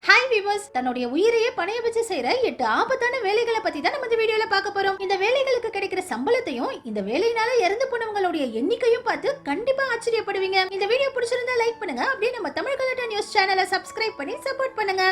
Hi viewers, தன்னுடைய உயிரையே பணைய வச்சு செய்யற 8 ஆபத்தான வேலைகளை பத்தி தான் நம்ம இந்த வீடியோல பார்க்க போறோம். இந்த வேலைகளுக்கு கிடைக்கிற சம்பளத்தையும் இந்த வேலையினால இறந்து போனவங்களுடைய எண்ணிக்கையும் பார்த்து கண்டிப்பா ஆச்சரியப்படுவீங்க. இந்த வீடியோ பிடிச்சிருந்தா லைக் பண்ணுங்க. அப்படியே நம்ம தமிழ் கலட்டா நியூஸ் சேனலை சப்ஸ்கிரைப் பண்ணி சப்போர்ட் பண்ணுங்க.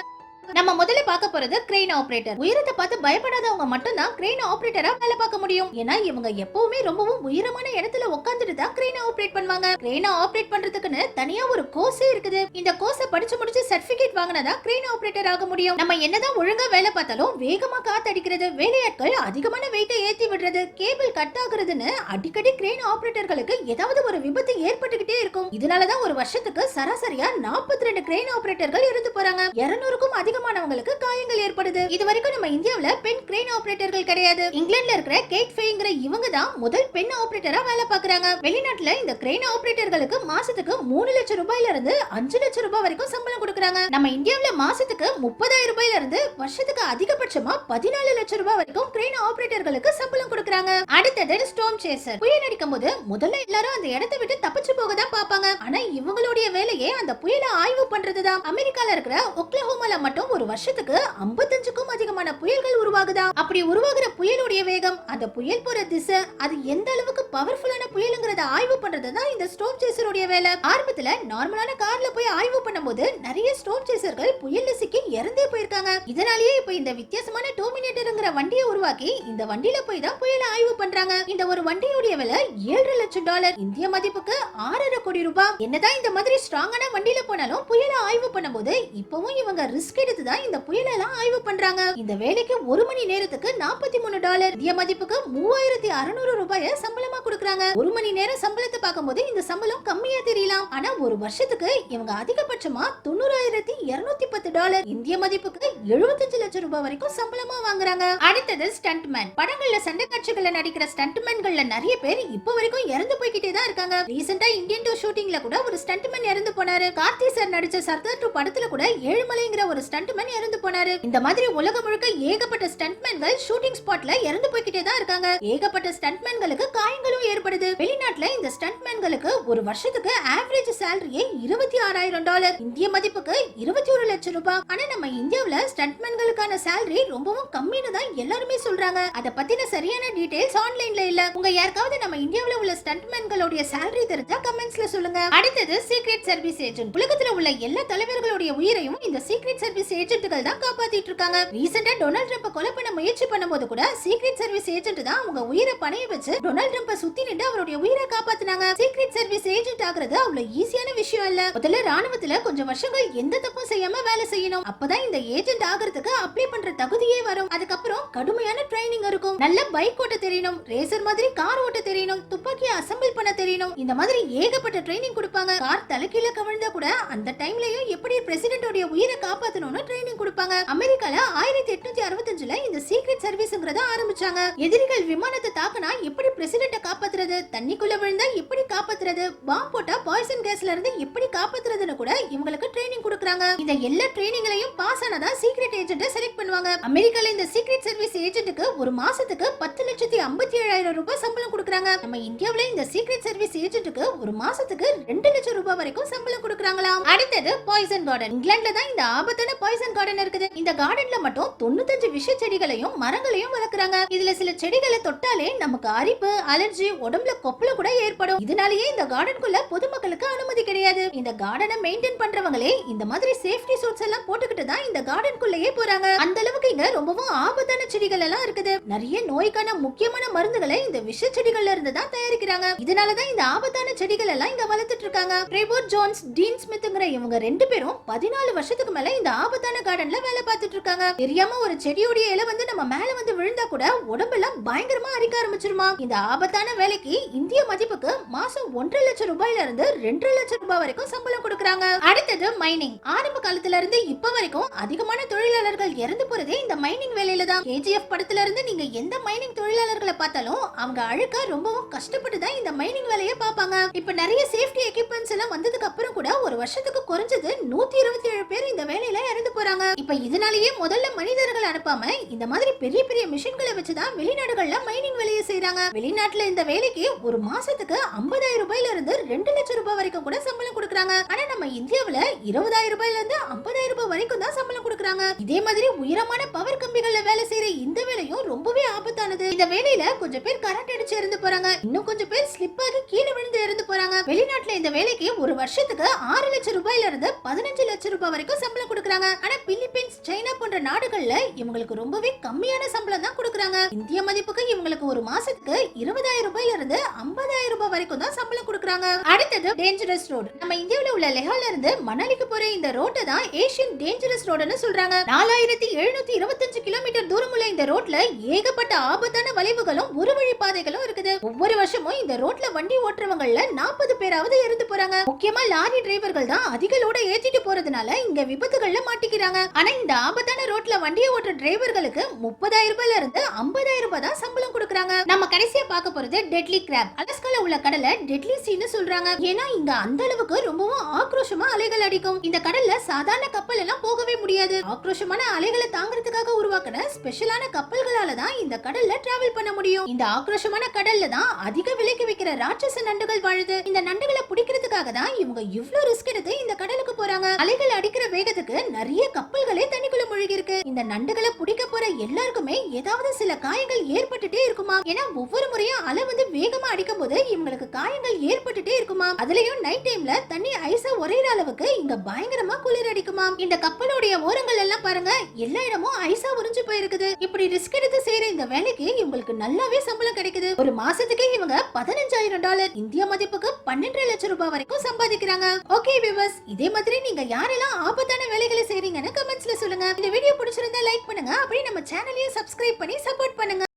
நம்ம முதல்ல பார்க்க போறது கிரெயின் ஆபரேட்டர். உயரத்தை பார்த்து பயப்படாதவங்க மட்டும் தான் கிரெயின் ஆபரேட்டரா வேலை பார்க்க முடியும். ஏன்னா இவங்க எப்பவுமே ரொம்பவும் உயரமான இடத்துல உட்கார்ந்துட்டு தான் கிரெயின் ஆபரேட் பண்ணுவாங்க. கிரெயின் ஆபரேட் பண்றதுக்குன்னு தனியா ஒரு கோர்ஸே இருக்குது. இந்த கோர்ஸை படிச்சு முடிச்சு சர்டிபிகேட் வாங்கினதா கிரெயின் ஆபரேட்டர் ஆக முடியும். நம்ம என்னதான் ஒழுங்கா வேலை பார்த்தாலும் வேகமா காத்தடிக்கிறது, வேலையாட்கள் அதிகமான வெயிட்டை ஏத்தி விடுறது, கேபிள் கட் ஆகுறதுன்னு அடிக்கடி கிரெயின் ஆபரேட்டர்களுக்கு ஏதாவது ஒரு விபத்து ஏற்பட்டுக்கிட்டே இருக்கும். இதனாலதான் ஒரு வருஷத்துக்கு சராசரியா 42 கிரெயின் ஆபரேட்டர்கள் இருந்து போறாங்க. 200க்கும் அதிகமானவங்களுக்கு காயங்கள் ஏற்படுது. இதுவரைக்கும் நம்ம இந்தியாவுல பெண் கிரெயின் ஆபரேட்டர்கள் கிடையாது. இங்கிலாந்துல இருக்கிற கேட் ஃபேங்கிற இவங்க தான் முதல் பெண் ஆபரேட்டரா வேலை பார்க்கறாங்க. வெளிநாட்டுல இந்த கிரெயின் ஆபரேட்டர்களுக்கு மாசத்துக்கு 3 லட்சம் ரூபாயில இருந்து 5 லட்சம் ரூபாய் வரைக்கும் சம்பளம் கொடுக்கறாங்க. நம்ம இந்தியாவுல மாசத்துக்கு 30,000 ரூபாயில இருந்து வருஷத்துக்கு அதிகபட்சமா 14 லட்சம் ரூபாய் வரைக்கும் கிரெயின் ஆபரேட்டர்களுக்கு சம்பளம் கொடுக்கறாங்க. அடுத்தது ஸ்டார்ம் சேசர். புயல் அடிக்கும் போது முதல்ல எல்லாரும் அந்த இடத்தை விட்டு தப்பிச்சு போக தான் பாப்பாங்க. ஆனா இவங்களுடைய வேலையே அந்த புயலை ஆய்வு பண்றதுதான். அமெரிக்கால இருக்கிற ஒக்லஹோமால மட்டும் ஒரு வருஷத்துக்கு 55க்கும் அதிகமான புயல்கள் உருவாகுதா. அப்படி உருவாகுற புயலுடைய வேகம், அந்த புயல் போற திசை, அது எந்த அளவுக்கு பவர்ஃபுல்லான புயலுங்கறத ஆய்வு பண்றதுதான் இந்த ஸ்டார்ம் சேசருடைய வேலை. ஆரம்பத்துல நார்மலான கார்ல போய் ஆய்வு பண்ணும்போது நிறைய ஸ்டார்ம் சேசர்கள் புயல்ல சிக்கி இறந்தே போயிருக்காங்க. இதனாலேயே இப்ப இந்த வித்தியாசமான டோமினேட்டர்ங்கற வண்டியை உருவாக்கி இந்த வண்டியில போய் தான் புயலை ஆய்வு பண்றாங்க. இந்த ஒரு வண்டியுடைய விலை $7 லட்சம், இந்திய மதிப்புக்கு 6.5 கோடி ரூபாய். என்னதான் இந்த மாதிரி ஸ்ட்ராங்கான வண்டியில போனாலும் புயலை ஆய்வு பண்ணும்போது இப்பவும் இவங்க ரிஸ்க் எடுத்து தான் இந்த புயலெல்லாம் ஆய்வு பண்றாங்க. இந்த வேலைக்கு 1 மணி நேரத்துக்கு $43, இந்திய மதிப்புக்கு 3600 ரூபாயை சம்பளமா கொடுக்கறாங்க. 1 மணி நேரம் சம்பளத்தை பார்க்கும்போது இந்த சம்பளம் கம்மியா தெரியலாம். ஆனா ஒரு வருஷத்துக்கு இவங்க அதிகபட்சமா $90,210, இந்திய மதிப்புக்கு 75 லட்சம் ரூபாய் வரைக்கும் சம்பளமா வாங்குறாங்க. அடுத்தது ஸ்டண்ட்மேன். படங்கள்ல சண்டை காட்சிகள்ல நடிக்கிற ஸ்டண்ட்மேன்கள்ல நிறைய பேர் இப்ப வரைக்கும் இறந்து போய்கிட்டே தான் இருக்காங்க. ரீசெண்டா இந்தியன் 2 ஷூட்டிங்ல கூட ஒரு ஸ்டண்ட்மேன் இறந்து போனாரு. கார்த்தி சார் நடிச்ச சர்தார் 2 படத்துல கூட ஏழுமலைங்கிற ஒரு ஸ்டண்ட்மேன் இறந்து போனாரு. இந்த மாதிரி உலகம் முழுக்க ஏகப்பட்ட ஸ்டண்ட்மேன்கள் ஷூட்டிங் ஸ்பாட்ல இறந்து போய்கிட்டே தான் இருக்காங்க. ஏகப்பட்ட ஸ்டண்ட்மேன்களுக்கு காயங்களும் ஏற்படுது. வெளிநாட்டுல இந்த ஸ்டண்ட்மேன்களுக்கு ஒரு வருஷத்துக்கு ஆவரேஜ் சாலரியே $26,000, இந்திய மதிப்புக்கு 21 லட்சம் ரூபாய். ஆனா நம்ம இந்தியாவுல ஸ்டண்ட்மேன்களுக்கான சாலரி ரொம்பவும் கம்மின்னு தான் எல்லாருமே சொல்றாங்க. அத பத்தின சரியான டீடைல்ஸ் ஆன்லைன்ல இல்ல. உங்க யாருக்காவது நம்ம இந்தியாவுல உள்ள ஸ்டண்ட்மேன்களுடைய சாலரி தெரிஞ்சா கமெண்ட்ஸ்ல சொல்லுங்க. அடுத்தது சீக்ரெட் சர்வீஸ் ஏஜென்ட். உலகத்துல உள்ள எல்லா தலைவர்களுடைய உயிரையும் இந்த சீக்ரெட் சர்வீஸ் ஏஜென்ட்கள் தான் காப்பாத்திட்டு இருக்காங்க. ரீசெண்டா டொனால்ட் ட்ரம்ப் கொலை பண்ண முயற்சி பண்ணும்போது கூட சீக்ரெட் சர்வீஸ் ஏஜென்ட் தான் அவங்க உயிரை பணைய வச்சு டொனால்ட் ட்ரம்ப் சுத்தி நின்று அவருடைய உயிரை காப்பாத்தினாங்க. சீக்ரெட் சர்வீஸ் ஏஜென்ட் ஆகிறது அவ்வளவு ஈஸியான விஷயம் இல்ல. முதல்ல ராணுவத்துல கொஞ்சம் வருஷங்கள் எந்த தப்பும் செய்யாம வேலை செய்யணும். அப்பதான் இந்த ஏஜென்ட் ஆகிறதுக்கு அப்ளை பண்ற தகுதியே வரும். அதுக்கப்புறம் கடுமையான ட்ரைனிங் இருக்கும். நல்ல பைக் ஓட்ட தெரியணும், ரேசர் மாதிரி கார் ஓட்ட தெரியணும், துப்பாக்கியை அசெம்பிள் பண்ண தெரியணும். இந்த மாதிரி ஏகப்பட்ட ட்ரைனிங் கொடுப்பாங்க. கார் தலைகீழ கவிழ்ந்தா கூட அந்த டைம்லயும் எப்படி பிரசிடென்ட்டோட உயிரை காப்பாத்தணும்னு ட்ரைனிங் கொடுப்பாங்க. அமெரிக்கால 1865ல இந்த சீக்ரெட் சர்வீஸ்ங்கறத ஆரம்பிச்சாங்க. எதிரிகள் விமானத்தை தாக்குனா எப்படி பிரசிடென்ட்ட காப்பாத்துறது, தண்ணிக்குள்ள விழுந்தா எப்படி காப்பாத்துறது, பாம்பு போட்டா பாய்சன் கேஸ்ல இருந்து எப்படி காப்பாத்துறதுன்னு கூட இவங்களுக்கு ட்ரைனிங் கொடுக்கறாங்க. இந்த எல்லா ட்ரைனிங்லயும் பாஸ் ஆனதா சீக்ரெட் ஏஜென்ட்ட செலக்ட் பண்ணுவாங்க. அமெரிக்கால இந்த சீக்ரெட் சர்வீஸ் ஏஜென்ட்க்கு ஒரு மாசத்துக்கு 10,57,000 ரூபாய் சம்பளம் கொடுக்கறாங்க. நம்ம இந்தியாவுல இந்த சீக்ரெட் சர்வீஸ் ஏஜென்ட்க்கு ஒரு மாசத்துக்கு 2 லட்சம் ரூபாய் வரைக்கும் சம்பளம் கொடுக்கறாங்களாம். அடுத்தது பாய்சன் கார்டன். இங்கிலாந்துல தான் இந்த ஆபத்தான பாய்சன் கார்டன் இருக்குது. இந்த கார்டன்ல மட்டும் 95 விஷ செடிகளையும் மரங்களையும் வளர்க்கறாங்க. இதுல சில செடிகளை தொட்டாலே நமக்கு அரிப்பு, அலர்ஜி, உடம்புல கொப்பள கூட ஏற்படும். இதனாலேயே இந்த கார்டனுக்குள்ள பொதுமக்களுக்கு அனுமதி கிடையாது. இந்த கார்டனை மெயின்டைன் பண்றவங்களே இந்த மாதிரி சேஃப்டி சூட்ஸ் எல்லாம் போட்டுக்கிட்டு தான் இந்த கார்டனுக்குள்ளேயே போறாங்க. அந்த அளவுக்கு இங்க ரொம்பவும் ஆபத்தான செடிகள் எல்லாம் இருக்குது. நிறைய நோய்க்கான முக்கியமான மருந்துகளை இந்த விஷ செடிகள்ல இருந்து தான் தயாரிக்கிறாங்க. இதனாலதான் இந்த ஆபத்தான செடிகள் எல்லாம் இங்க வளர்த்துட்டு இருக்காங்க. ட்ரெவர் ஜோன்ஸ், டீன் ஸ்மித்ங்கற இவங்க 2 பேரும் 14 வருஷத்துக்கு மேல இந்த ஆபத்தான கார்டன்ல வேலை பார்த்துட்டு இருக்காங்க. தெரியாம ஒரு செடியோட இலை வந்து நம்ம மேல வந்து விழுந்தா கூட உடம்பெல்லாம் பயங்கரமா அரிக்க ஆரம்பிச்சிருமா. இந்த ஆபத்தான வேலைக்கு இந்திய மதிப்புக்கு மாசம் 1.5 லட்சம் ரூபாயில இருந்து 2 லட்சம் ரூபாய் வரைக்கும் சம்பளம் கொடுக்கறாங்க. அடுத்தது மைனிங். ஆரம்ப காலத்துல இருந்து இப்ப வரைக்கும் அதிகமான தொழிலாளர்கள் இறந்து போறதே இந்த மைனிங் வேலையில தான். KGF படத்துல இருந்து நீங்க எந்த மைனிங் தொழிலாளர்களை பார்த்தாலும் அவங்க அழுக்கா ரொம்பவும் கஷ்டப்பட்டு தான் இந்த மைனிங் வேலையை பார்ப்பாங்க. இப்ப நிறைய சேஃப்டி எக்யூப்மெண்ட்ஸ் எல்லாம் வந்ததுக்கு அப்புறம் கூட ஒரு வருஷத்துக்கு குறைஞ்சது 127 பேர் இந்த வேலையில இறந்து போறாங்க. இப்ப இப்ப இதனாலேயே முதல்ல மனிதர்கள் அனுப்பாம இந்த மாதிரி பெரிய பெரிய மிஷின்களை வச்சுதான் வெளிநாடுகள்ல மைனிங் வேலையை செய்யறாங்க. வெளிநாட்டுல இந்த வேலைக்கு ஒரு மாசத்துக்கு 50,000 ரூபாயில இருந்து 2 லட்சம் ரூபாய் வரைக்கும் கூட சம்பளம் கொடுக்கறாங்க. ஆனா நம்ம இந்தியாவுல 20,000 ரூபாயில இருந்து 50,000 ரூபாய் வரைக்கும் தான் சம்பளம் கொடுக்கறாங்க. இதே மாதிரி உயரமான பவர் கம்பிகள்ல வேலை செய்யற இந்த வேலையும் ரொம்பவே ஆபத்தானது. இந்த வேலையில கொஞ்சம் பேர் கரண்ட் அடிச்சு இறந்து போறாங்க, இன்னும் கொஞ்சம் பேர் ஸ்லிப் ஆகி கீழே விழுந்து இறந்து போறாங்க. வெளிநாட்டுல இந்த வேலைக்கு ஒரு வருஷத்துக்கு 6 லட்சம் ரூபாயில இருந்து 15 லட்சம் ரூபாய் வரைக்கும் சம்பளம் கொடுக்கறாங்க. ஆனா பிலிப்பைன்ஸ், சைனா போன்ற நாடுகள்ல இவங்களுக்கு ரொம்பவே கம்மியான சம்பளம் தான் கொடுக்கறாங்க. இந்திய மதிப்புக்கு இவங்களுக்கு ஒரு மாசத்துக்கு 20,000 ரூபாயில இருந்து 50,000 ரூபாய் வரைக்கும் தான் சம்பளம் கொடுக்கறாங்க. அடுத்தது டேஞ்சரஸ் ரோடு. நம்ம இந்தியாவுல உள்ள லெஹால இருந்து மணாலிக்கு போற இந்த ரோட்டை தான் ஏசியன் டேஞ்சரஸ் ரோடுன்னு சொல்றாங்க. 4725 கிலோமீட்டர் தூரம் உள்ள இந்த ரோட்ல ஏகப்பட்ட ஆபத்தான வளைவுகளும் ஒரு வழி பாதைகளும் இருக்குது. ஒவ்வொரு வருஷமும் இந்த ரோட்ல வண்டி ஓட்டுறவங்கல 40 பேராவது இறந்து போறாங்க. முக்கியமா லாரி டிரைவர்கள் தான் அதிக லோட ஏத்திட்டு போறதுனால இங்க விபத்துகள்ல மாட்டிக்கிறாங்க. ஆனா இந்த ஆபத்தான ரோட்ல வண்டியை ஓட்டுற டிரைவர்களுக்கு 30,000 ரூபாயில இருந்து 50,000 ரூபாய் தான் சம்பளம் கொடுக்கறாங்க. நம்ம கடைசியா பார்க்க போறது டெட்லி கிராப். அலாஸ்கால உள்ள கடலை டெட்லி சீன்னு சொல்றாங்க. ஏன்னா இங்க அந்த அளவுக்கு ரொம்பவும் ஆக்ரோஷமா அலைகள் அடிக்கும். இந்த கடல்ல சாதாரண கப்பல் எல்லாம் போகவே முடியாது. ஆக்ரோஷமான அலைகளை தாங்கிறதுக்காக உருவாக்கின ஸ்பெஷலான கப்பல்களால தான் இந்த கடல்ல டிராவல் பண்ண முடியும். இந்த ஆக்ரோஷமான கடல்ல தான் அதிக விலைக்கு விக்கிற ராட்சச நண்டுகள் வாழுது. இந்த நண்டுகளை பிடிக்கிறதுக்காக தான் இவங்க இவ்ளோ ரிஸ்க் எடுத்து இந்த கடலுக்கு போறாங்க. அலைகள் அடிக்கிற வேகத்துக்கு நிறைய கப்பல்களே தண்ணிக்குள்ள மூழ்கி இருக்கு. இந்த நண்டுகளை பிடிக்க போற எல்லாருக்குமே ஏதாவது சில காயங்கள் ஏற்பட்டுட்டே இருக்குமா. ஏன்னா ஒவ்வொரு முறையும் அலை வந்து வேகமா அடிக்கும் போது இவங்களுக்கு காயங்கள் ஏற்பட்டுட்டே இருக்குமா. அதுலயும் நைட் டைம்ல தண்ணி ஐஸா உரையிற அளவுக்கு இங்க பயங்கரமா குளிர் அடிக்குமா. இந்த கப்பலுடைய ஓரங்கள் எல்லாம் பாருங்க, எல்லா இடமும் ஐஸா உறிஞ்சு போயிருக்குது. இப்படி ரிஸ்க் எடுத்து செய்யற இந்த வேலைக்கு இவங்களுக்கு நல்லாவே சம்பளம் கிடைக்குது. ஒரு மாசத்துக்கு இவங்க $15,000 இந்திய மதிப்புக்கு 12 லட்சம் ரூபாய் வரைக்கும் சம்பாதிக்கிறாங்க. ஓகே வியூவர்ஸ், இதே மாதிரி நீங்க யாரெல்லாம் ஆபத்தான வேலைகளை செய்றீங்கன்னு கமெண்ட்ஸ்ல சொல்லுங்க. இந்த வீடியோ பிடிச்சிருந்தா லைக் பண்ணுங்க, அப்படியே நம்ம சேனலையும் சப்ஸ்கிரைப் பண்ணி சப்போர்ட் பண்ணுங்க.